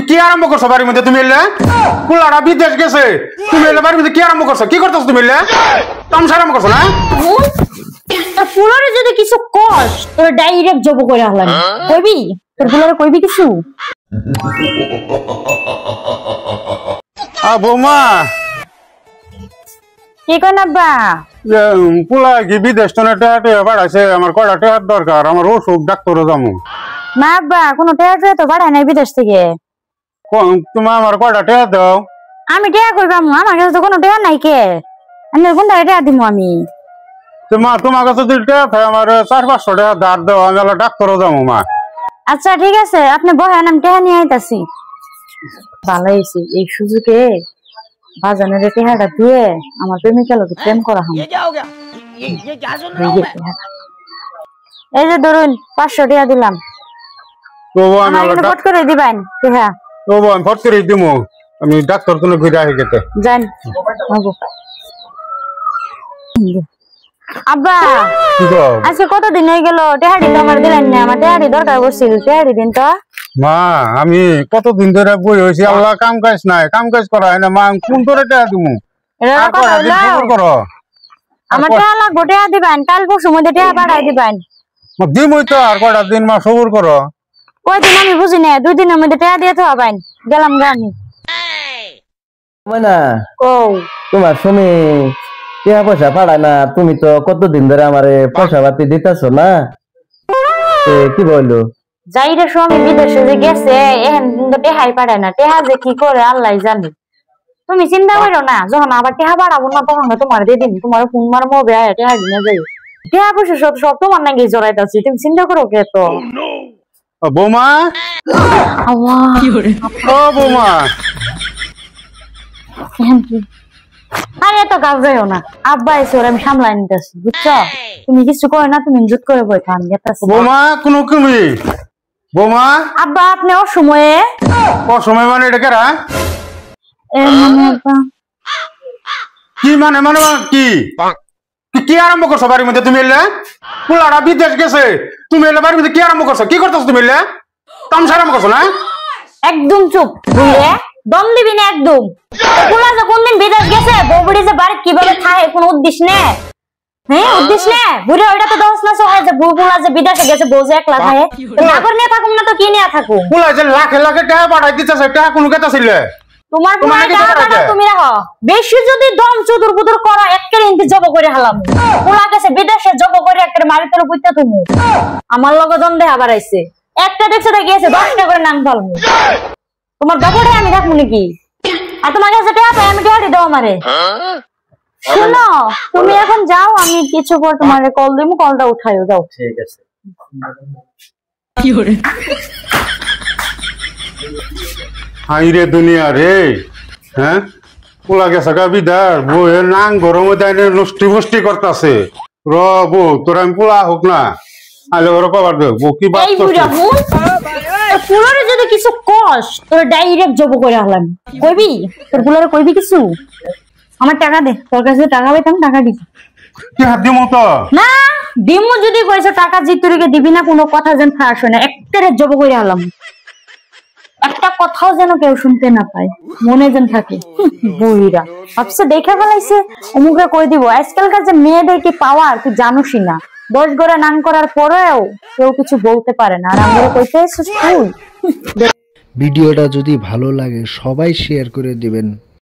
কি আরম্ভ করছো বাড়ির মধ্যে তুমি এলে? পোলাটা বিদেশ গেছে, তুমি এলে বাড়ির মধ্যে কি আরম্ভ করছো? কি করতেছো তুমি এলে? তামসা আরম্ভ করছো না? তোর ফুলারে যদি কিছু কস তোর ডাইরেক্ট জব করে হলাম কইবি? তোর ফুলারে কইবি কিছু? বৌমা কি কই না আব্বা? পোলা কি বিদেশ তো বাড়াইছে, আমার কয়টা টাকার দরকার, আমার অসুখ ডাক্তারও যাবো। না আব্বা কোনো টাকা তো বাড়ায় নাই বিদেশ থেকে। তুমি আমার কয়টা টাকা দাও। আমি টাকা কই পামু? আমার কাছে তো কোনো টাকা নাই। কে আমি কোন টাকা দিমু আমি? তোমার কাছে যদি টাকা থাকে আমার 400-500 টাকা ধার দাও, আমি ডাক্তারও যাবো মা। আচ্ছা ঠিক আছে, আপনি বহেন, আমি টাকা নিয়ে আইতাছি। ভালো হয়েছে এই সুযোগে বাজানের টাকাটা দিয়ে আমার প্রেমিকা লোকে প্রেম করা হবে। এই যে ধরুন 500 টাকা দিলাম, ফট করে দিবেন। হ্যাঁ আমি ফট করে দিব, আমি ডাক্তার কোনো ঘুরে আসি গেতে যান। আব্বা আজকে কতদিন হয়ে গেল টেহারি তো আমার দিলেন না? আমার টেহারি দরকার পড়ছিল, টেহারি দিন তো। মা আমি কতদিন ধরে বই হয়েছি, আল্লাহ কাম কাজ নাই, কাম কাজ করা হয় না মা, কোন করে টেহা দিমু? আমার টেহা লাগবো, টেহা দিবেন কাল পরশুর মধ্যে, টেহা পাঠাই দিবেন। দিমই তো, আর কটা দিন মা সবুর করো। কয়দিন আমি বুঝি না, 2 দিনের মধ্যে টেহা দিয়ে তো হবেন। গেলাম গানি তোমার স্বামী টাকা পয়সা পাঠায় না, তুমি তো কতদিন ধরে আমারে পয়সা পাতি দিতেছো না, কি বললো? যাই রে স্বামী বিদেশে যে গেছে, এখন কিন্তু টেহাই পাঠায় না, টেহা যে কি করে আল্লাহ জানে। তুমি চিন্তা করো না, যখন আবার টেহা বাড়াবো না তখন তোমার দিয়ে দিন, তোমার ফোন মারবো, টেহা দিনে যাই। টেহা পয়সা সব তোমার নাকি জড়াইতেছি, তুমি চিন্তা করো কে তো। বৌমা বৌমা আরে এত গাবড়াইও না, আব্বা এসে ওরা আমি সামলাই নিতেছি, বুঝছো? তুমি কিছু করো না, তুমি জুত করে বই থাম গেতাছি। বৌমা কোনো তুমি বৌমা আব্বা আপনি অসময়ে মানে এটা কেরা? কি মানে মানে কি কি আরম্ভ করছো বাড়ির মধ্যে তুমি এলে? পোলাটা বিদেশ গেছে, তুমি এলে বাড়ির মধ্যে কি আরম্ভ করছো? কি করতেছো তুমি এলে? তামসা আরম্ভ করছো না? একদম চুপ বুঝলে, দম দিবি না একদম। পোলা যে কোনদিন বিদেশ গেছে, বউবুড়ি যে বাড়ি কিভাবে থাকে কোনো উদ্দেশ্য নেই। হ্যাঁ উদ্দেশ্য নেই, বুড়ে ওইটা তো 10 মাস হয় যে পোলা যে বিদেশে গেছে, বউ যে একলা থাকে। নাগর নিয়ে থাকুম না তো কি নিয়ে থাকুম? পোলা যে লাখে লাখে টাকা পাঠাই দিতেছে, টাকা কোনো কেতা ছিল? তোমার তুমি রাখো, বেশি যদি দম চুদুর বুদুর করো একের ইন্তি জব করে হালাম। পোলা গেছে বিদেশে জব করে একের মারিতের বুঝতে তুমি আমার লগে দ্বন্দ্বে আবার আইছে। একটা দেখছে গিয়েছে 10টা করে নাম ফলমু। তোমার বাবারে আমি রাখবো নাকি? আর তোমার কাছে টাকা পাই, আমি টাকা দাও আমারে। শোনো তুমি এখন যাও, আমি কিছু পর তোমার কল দিমু, কলটা উঠাইও যাও। ঠিক আছে। কি করে হাইরে দুনিয়া রে, হ্যাঁ পোলা গেছে গা বিদার, বউয়ের নাং গরমে দেয় নষ্টি ফষ্টি করতেছে। র বউ তোর আমি পোলা হোক না, আলে ওরা কবার দেব বউ কি বাদ করছে? ফুলারে যদি কিছু কস তোর ডাইরেক্ট জব করে হলাম কইবি? তোর ফুলারে কইবি কিছু? আমার টাকা দে, তোর কাছে টাকা পাইতাম, টাকা দিবি। কি হাত দিমু তো না দিমু, যদি কইছে টাকা জিতুরিকে দিবি না, কোনো কথা যেন ফাঁস হয় না, একটারে জব করে হলাম। একটা কথাও যেন কেউ শুনতে না পায়, মনে যেন থাকে। বুইরা ভাবছে দেখে ফেলাইছে, অমুকে কই দিব। আজকালকার যে মেয়েদের কি পাওয়ার তুই জানোসই না। 10 গড়ে নাম করার পরেও কেউ কিছু বলতে পারে না, আর আমরা কইতে এসেছিস তুই। ভিডিওটা যদি ভালো লাগে সবাই শেয়ার করে দিবেন।